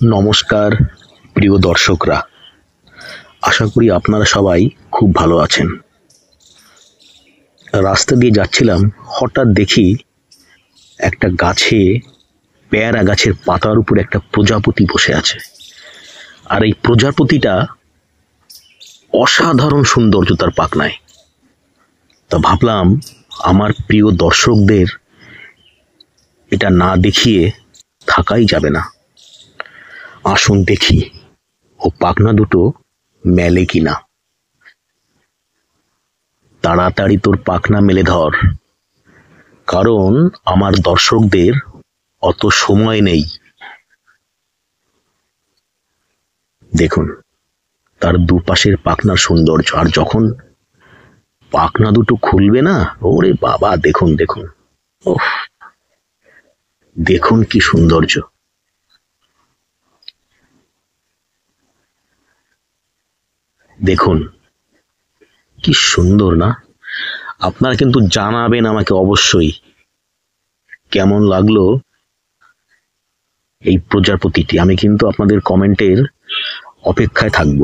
নমস্কার প্রিয় দর্শকরা, আশা করি আপনারা সবাই খুব ভালো আছেন। রাস্তা দিয়ে যাচ্ছিলাম, হঠাৎ দেখি একটা গাছে, পেয়ারা গাছের পাতার উপর একটা প্রজাপতি বসে আছে। আর এই প্রজাপতিটা অসাধারণ সৌন্দর্য তার পাখনায়। তা ভাবলাম আমার প্রিয় দর্শকদের এটা না দেখিয়ে থাকাই যাবে না। আসুন দেখি ও পাখনা দুটো মেলে কিনা। তাড়াতাড়ি তোর পাখনা মেলে ধর, কারণ আমার দর্শকদের অত সময় নেই। দেখুন তার দুপাশের পাখনার সৌন্দর্য, আর যখন পাখনা দুটো খুলবে না, ওরে বাবা, দেখুন দেখুন, ওহ, দেখুন কি সৌন্দর্য। দেখুন কি সুন্দর না? আপনারা কিন্তু জানাবেন আমাকে অবশ্যই কেমন লাগলো এই প্রজাপতিটি। আমি কিন্তু আপনাদের কমেন্টের অপেক্ষায় থাকব।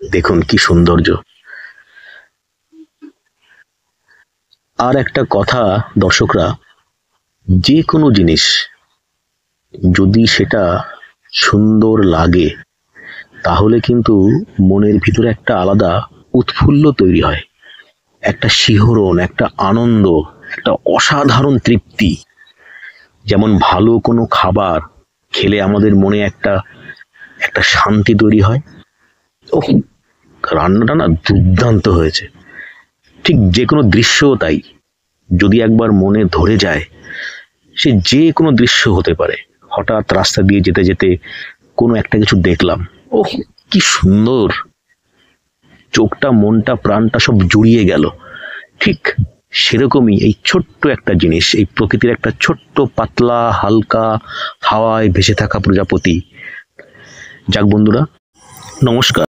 দেখুন কি সৌন্দর্য। আর একটা কথা দর্শকরা, যে কোনো জিনিস যদি সেটা সুন্দর লাগে তাহলে কিন্তু মনের ভিতরে একটা আলাদা উৎফুল্ল তৈরি হয়, একটা শিহরণ, একটা আনন্দ, একটা অসাধারণ তৃপ্তি। যেমন ভালো কোনো খাবার খেলে আমাদের মনে একটা একটা শান্তি তৈরি হয়। ও, রান্নাটা না দুর্দান্ত হয়েছে। ঠিক যে কোনো দৃশ্যও তাই, যদি একবার মনে ধরে যায়, সে যে কোনো দৃশ্য হতে পারে। হঠাৎ রাস্তা দিয়ে যেতে যেতে কোনো একটা কিছু দেখলাম, ও কি সুন্দর, চোখটা মনটা প্রাণটা সব জুড়িয়ে গেল। ঠিক সেরকমই এই ছোট্ট একটা জিনিস, এই প্রকৃতির একটা ছোট্ট পাতলা হালকা হাওয়ায় ভেসে থাকা প্রজাপতি। যাক বন্ধুরা, নমস্কার।